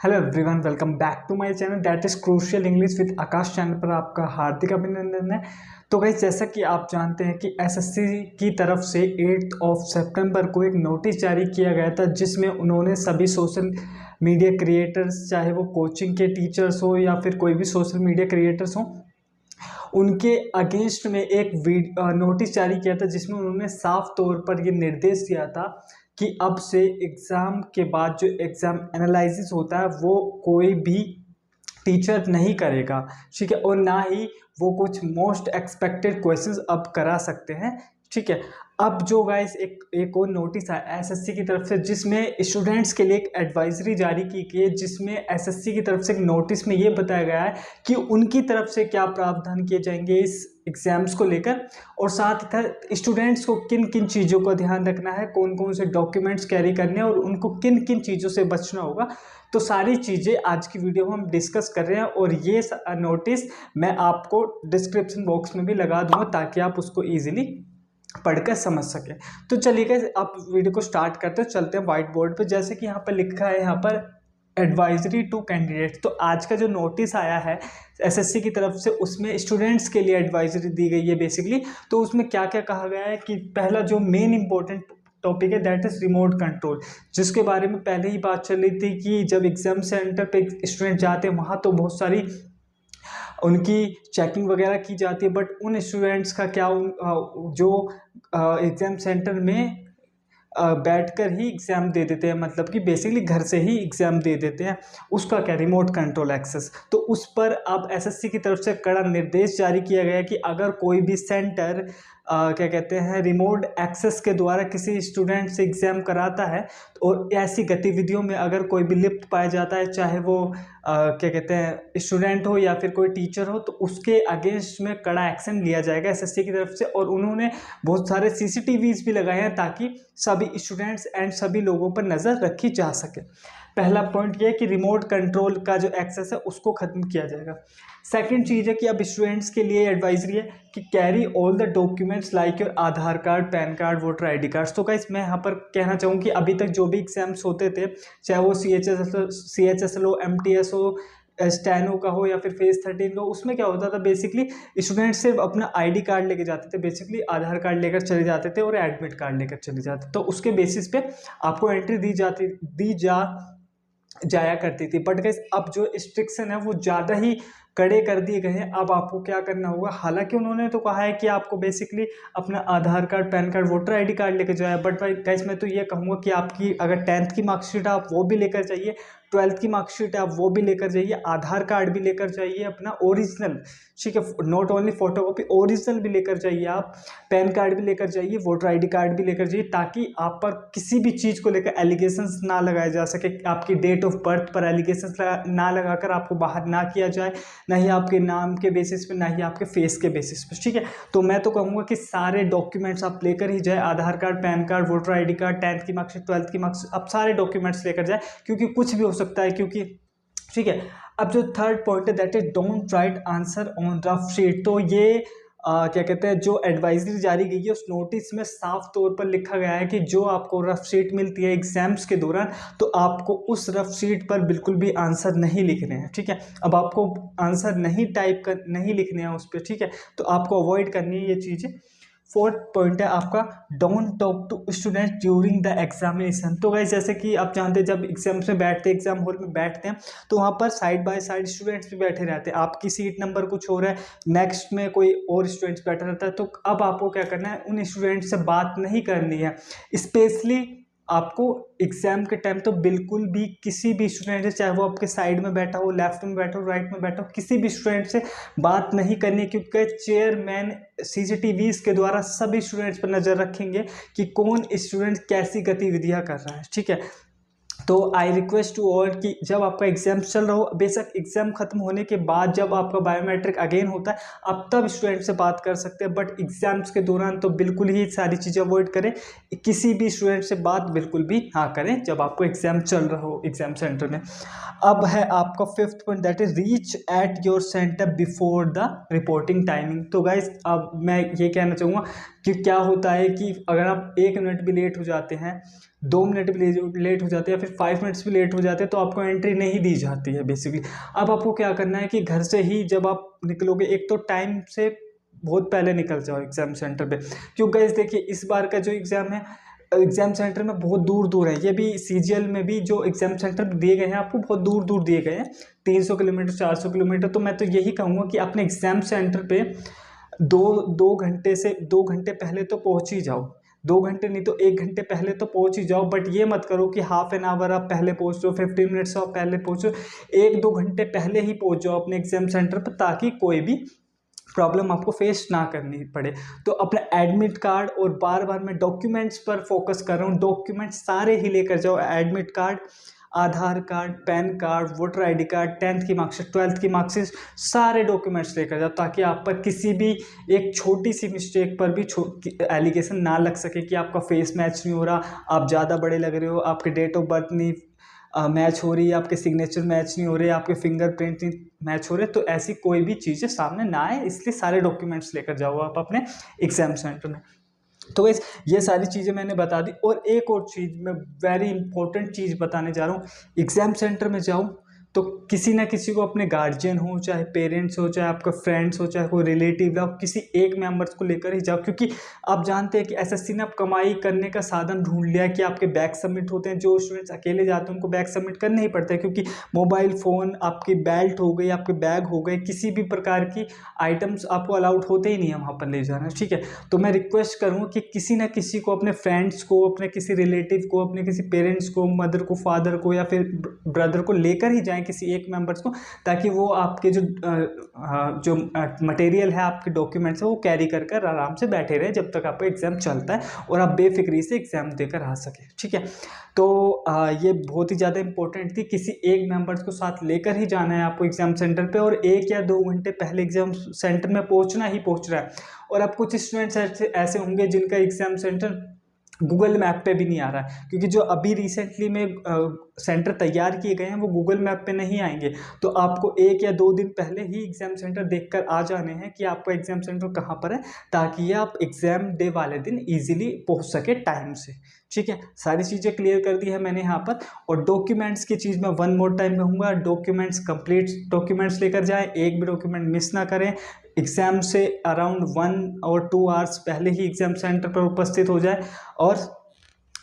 Hello everyone, welcome back to my channel that is crucial English with Akash channel पर आपका हार्दिक अभिनंदन है। तो गाइस, जैसा कि आप जानते हैं कि एसएससी की तरफ से 8 सितंबर को एक नोटिस जारी किया गया था, जिसमें उन्होंने सभी सोशल मीडिया क्रिएटर्स, चाहे वो कोचिंग के टीचर्स हो या फिर कोई भी सोशल मीडिया क्रिएटर्स हो, उनके अगेंस्ट में एक नोटिस जारी किया था, जिसमें उन्होंने साफ तौर पर ये निर्देश दिया था कि अब से एग्ज़ाम के बाद जो एग्ज़ाम एनालिसिस होता है वो कोई भी टीचर नहीं करेगा, ठीक है। और ना ही वो कुछ मोस्ट एक्सपेक्टेड क्वेश्चंस अब करा सकते हैं, ठीक है। अब जो गाइस एक और नोटिस आया एसएससी की तरफ से, जिसमें स्टूडेंट्स के लिए एक एडवाइजरी जारी की गई है, जिसमें एसएससी की तरफ से एक नोटिस में ये बताया गया है कि उनकी तरफ से क्या प्रावधान किए जाएंगे इस एग्जाम्स को लेकर, और साथ ही स्टूडेंट्स को किन किन चीज़ों का ध्यान रखना है, कौन कौन से डॉक्यूमेंट्स कैरी करने हैं और उनको किन किन चीज़ों से बचना होगा। तो सारी चीज़ें आज की वीडियो में हम डिस्कस कर रहे हैं, और ये नोटिस मैं आपको डिस्क्रिप्शन बॉक्स में भी लगा दूंगा ताकि आप उसको ईजिली पढ़कर समझ सके। तो चलिए आप वीडियो को स्टार्ट करते हैं, चलते हैं व्हाइट बोर्ड पे। जैसे कि यहाँ पर लिखा है, यहाँ पर एडवाइजरी टू कैंडिडेट्स। तो आज का जो नोटिस आया है एसएससी की तरफ से, उसमें स्टूडेंट्स के लिए एडवाइजरी दी गई है बेसिकली। तो उसमें क्या क्या कहा गया है कि पहला जो मेन इंपॉर्टेंट टॉपिक है दैट इज रिमोट कंट्रोल, जिसके बारे में पहले ही बात चल रही थी कि जब एग्जाम सेंटर पे स्टूडेंट जाते हैं वहाँ तो बहुत सारी उनकी चेकिंग वगैरह की जाती है, बट उन स्टूडेंट्स का क्या, जो एग्ज़ाम सेंटर में बैठकर ही एग्ज़ाम दे देते हैं, मतलब कि बेसिकली घर से ही एग्ज़ाम दे देते हैं, उसका क्या, रिमोट कंट्रोल एक्सेस। तो उस पर अब एसएससी की तरफ से कड़ा निर्देश जारी किया गया है कि अगर कोई भी सेंटर क्या कहते हैं रिमोट एक्सेस के द्वारा किसी स्टूडेंट से एग्ज़ाम कराता है, और ऐसी गतिविधियों में अगर कोई भी लिप्त पाया जाता है, चाहे वो क्या कहते हैं स्टूडेंट हो या फिर कोई टीचर हो, तो उसके अगेंस्ट में कड़ा एक्शन लिया जाएगा एसएससी की तरफ से। और उन्होंने बहुत सारे सीसीटीवीज भी लगाए हैं ताकि सभी स्टूडेंट्स एंड सभी लोगों पर नज़र रखी जा सके। पहला पॉइंट ये है कि रिमोट कंट्रोल का जो एक्सेस है उसको ख़त्म किया जाएगा। सेकंड चीज़ है कि अब स्टूडेंट्स के लिए एडवाइजरी है कि carry all the documents like your Aadhaar card, PAN card, voter ID card. तो गाइस, मैं यहाँ पर कहना चाहूँ कि अभी तक जो भी एग्जाम्स होते थे, चाहे वो CHSL हो, MTS हो, स्टेनो का हो या फिर फेज 13 का, उसमें क्या होता था बेसिकली स्टूडेंट सिर्फ अपना आईडी कार्ड लेके जाते थे, बेसिकली आधार कार्ड लेकर चले जाते थे और एडमिट कार्ड लेकर चले जाते थे। तो उसके बेसिस पे आपको एंट्री दी जाया करती थी। बट गाइस, अब जो रिस्ट्रिक्शन है वो ज़्यादा ही कड़े कर दिए गए हैं। अब आपको क्या करना होगा, हालांकि उन्होंने तो कहा है कि आपको बेसिकली अपना Aadhaar card, PAN card, voter ID card लेकर जाए, बट भाई गाइस मैं तो ये कहूँगा कि आपकी अगर 10th की मार्कशीट आप वो भी लेकर जाइए, 12th की मार्कशीट है आप वो भी लेकर जाइए, आधार कार्ड भी लेकर जाइए अपना ओरिजिनल, ठीक है, नॉट ओनली फोटोकॉपी, ओरिजिनल भी लेकर जाइए आप, पैन कार्ड भी लेकर जाइए, वोटर आईडी कार्ड भी लेकर जाइए, ताकि आप पर किसी भी चीज़ को लेकर एलिगेशंस ना लगाए जा सके, आपकी डेट ऑफ बर्थ पर एलिगेशंस ना लगाकर आपको बाहर ना किया जाए, ना ही आपके नाम के बेसिस पे, ना ही आपके फेस के बेसिस पे, ठीक है। तो मैं तो कहूँगा कि सारे डॉक्यूमेंट्स आप लेकर ही जाए, Aadhaar card, PAN card, voter ID card, 10th की मार्कशीट, 12th की मार्कशीट, आप सारे डॉक्यूमेंट्स लेकर जाए, क्योंकि कुछ भी हो सकता है, क्योंकि ठीक है। अब जो थर्ड पॉइंट है that is don't write answer on rough sheet. तो ये क्या कहते हैं, जो एडवाइजरी जारी गई है उस नोटिस में साफ तौर पर लिखा गया है कि जो आपको रफ शीट मिलती है एग्जाम्स के दौरान, तो आपको उस रफ शीट पर बिल्कुल भी आंसर नहीं लिखने हैं, ठीक है। अब आपको आंसर नहीं लिखने हैं उस पर, ठीक है। तो आपको अवॉइड करनी है ये चीज़ें। फोर्थ पॉइंट है आपका don't talk to student during the examination. तो गाइस, जैसे कि आप जानते हैं जब एग्जाम्स में बैठते हैं, एग्जाम हॉल में बैठते हैं, तो वहाँ पर साइड बाय साइड स्टूडेंट्स भी बैठे रहते हैं, आपकी सीट नंबर कुछ हो रहा है, नेक्स्ट में कोई और स्टूडेंट्स बैठा रहता है। तो अब आपको क्या करना है, उन स्टूडेंट से बात नहीं करनी है। स्पेशली आपको एग्जाम के टाइम तो बिल्कुल भी किसी भी स्टूडेंट से, चाहे वो आपके साइड में बैठा हो, लेफ्ट में बैठा हो, राइट में बैठा हो, किसी भी स्टूडेंट से बात नहीं करनी, क्योंकि चेयरमैन सीसीटीवीज के द्वारा सभी स्टूडेंट्स पर नज़र रखेंगे कि कौन स्टूडेंट कैसी गतिविधियां कर रहा है, ठीक है। तो आई रिक्वेस्ट टू ऑल कि जब आपका एग्जाम चल रहा हो, बेशक एग्जाम खत्म होने के बाद जब आपका बायोमेट्रिक अगेन होता है, आप तब स्टूडेंट से बात कर सकते हैं, बट एग्जाम्स के दौरान तो बिल्कुल ही सारी चीज़ें अवॉइड करें। किसी भी स्टूडेंट से बात बिल्कुल भी हाँ करें जब आपको एग्जाम चल रहा हो एग्जाम सेंटर में। अब है आपका fifth point that is reach at your centre before the reporting timing. तो गाइज, अब मैं ये कहना चाहूँगा कि क्या होता है कि अगर आप 1 मिनट भी लेट हो जाते हैं, 2 मिनट भी लेट हो जाते हैं, या फिर 5 मिनट्स भी लेट हो जाते हैं, तो आपको एंट्री नहीं दी जाती है बेसिकली। अब आपको क्या करना है कि घर से ही जब आप निकलोगे, एक तो टाइम से बहुत पहले निकल जाओ एग्जाम सेंटर पे। क्यों गाइस, देखिए इस बार का जो एग्ज़ाम है, एग्जाम सेंटर में बहुत दूर दूर है। ये भी सीजीएल में भी जो एग्जाम सेंटर दिए गए हैं आपको बहुत दूर दूर दिए गए हैं, 300 किलोमीटर 400 किलोमीटर। तो मैं तो यही कहूँगा कि अपने एग्जाम सेंटर पे दो घंटे से 2 घंटे पहले तो पहुँच ही जाओ। 2 घंटे नहीं तो 1 घंटे पहले तो पहुँच ही जाओ। बट ये मत करो कि हाफ एन आवर आप पहले पहुँचो, 15 मिनट्स आप पहले पहुँचो। 1-2 घंटे पहले ही पहुँच जाओ अपने एग्जाम सेंटर पर, ताकि कोई भी प्रॉब्लम आपको फेस ना करनी पड़े। तो अपना एडमिट कार्ड, और बार बार मैं डॉक्यूमेंट्स पर फोकस कर रहा हूँ, डॉक्यूमेंट्स सारे ही लेकर जाओ। Admit card, Aadhaar card, PAN card, voter ID card, 10th की मार्कशीट, 12th की मार्कशीट, सारे डॉक्यूमेंट्स लेकर जाओ, ताकि आप पर किसी भी एक छोटी सी मिस्टेक पर भी एलिगेशन ना लग सके कि आपका फेस मैच नहीं हो रहा, आप ज़्यादा बड़े लग रहे हो, आपके डेट ऑफ बर्थ नहीं मैच हो रही है, आपके सिग्नेचर मैच नहीं हो रहे, आपके फिंगरप्रिंट नहीं मैच हो रहे। तो ऐसी कोई भी चीज़ें सामने ना आए, इसलिए सारे डॉक्यूमेंट्स लेकर जाओ आप अपने एग्जाम सेंटर में। तो वैसे ये सारी चीज़ें मैंने बता दी। और एक और चीज़ मैं वेरी इंपॉर्टेंट चीज़ बताने जा रहा हूँ। एग्ज़ाम सेंटर में जाओ तो किसी ना किसी को, अपने गार्जियन हो, चाहे पेरेंट्स हो, चाहे आपका फ्रेंड्स हो, चाहे कोई रिलेटिव हो, किसी एक मेंबर्स को लेकर ही जाओ। क्योंकि आप जानते हैं कि एसएससी ने अब कमाई करने का साधन ढूंढ लिया कि आपके बैग सबमिट होते हैं। जो स्टूडेंट्स अकेले जाते हैं उनको बैग सबमिट करने ही पड़ता है, क्योंकि मोबाइल फ़ोन, आपकी बेल्ट हो गई, आपके बैग हो गए, किसी भी प्रकार की आइटम्स आपको अलाउड होते ही नहीं है वहाँ पर ले जाना। ठीक है, तो मैं रिक्वेस्ट करूँगा कि किसी ना किसी को, अपने फ्रेंड्स को, अपने किसी रिलेटिव को, अपने किसी पेरेंट्स को, मदर को, फादर को, या फिर ब्रदर को लेकर ही जाएं, किसी एक मेंबर्स को, ताकि वो आपके जो मटेरियल है, आपके डॉक्यूमेंट्स है, वो कैरी कर कर आराम से बैठे रहे जब तक आपका एग्जाम चलता है, और आप बेफिक्री से एग्जाम देकर आ सके। ठीक है, तो ये बहुत ही ज़्यादा इंपॉर्टेंट थी। किसी एक मेंबर्स को साथ लेकर ही जाना है आपको एग्जाम सेंटर पे, और 1 या 2 घंटे पहले एग्जाम सेंटर में पहुंचना ही पहुंच रहा है। और अब कुछ स्टूडेंट्स ऐसे होंगे जिनका एग्जाम सेंटर गूगल मैप पे भी नहीं आ रहा है, क्योंकि जो अभी रिसेंटली में सेंटर तैयार किए गए हैं वो गूगल मैप पे नहीं आएंगे। तो आपको 1 या 2 दिन पहले ही एग्जाम सेंटर देखकर आ जाने हैं कि आपका एग्जाम सेंटर कहाँ पर है, ताकि आप एग्जाम डे वाले दिन इजीली पहुंच सके टाइम से। ठीक है, सारी चीज़ें क्लियर कर दी है मैंने यहाँ पर। और डॉक्यूमेंट्स की चीज़ मैं वन मोर टाइम कहूँगा, डॉक्यूमेंट्स कंप्लीट डॉक्यूमेंट्स लेकर जाएं, एक भी डॉक्यूमेंट मिस ना करें। एग्ज़ाम से अराउंड 1 और 2 आवर्स पहले ही एग्ज़ाम सेंटर पर उपस्थित हो जाए, और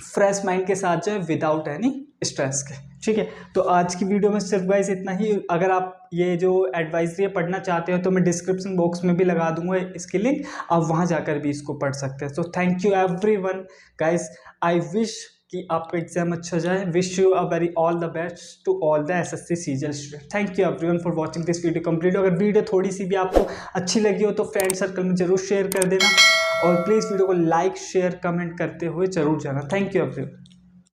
फ्रेश माइंड के साथ जाए, विदाउट एनी स्ट्रेस के। ठीक है, तो आज की वीडियो में सिर्फ गाइस इतना ही। अगर आप ये जो एडवाइजरी पढ़ना चाहते हो तो मैं डिस्क्रिप्शन बॉक्स में भी लगा दूंगा इसकी लिंक, आप वहाँ जाकर भी इसको पढ़ सकते हैं। So thank you everyone guys, I wish कि आपका एग्जाम अच्छा जाए। Wish you a very all the best to all the SSC CGL student. Thank you everyone for watching this video complete. अगर वीडियो थोड़ी सी भी आपको अच्छी लगी हो तो फ्रेंड सर्कल में जरूर शेयर कर देना, और प्लीज़ वीडियो को लाइक शेयर कमेंट करते हुए जरूर जाना। Thank you everyone.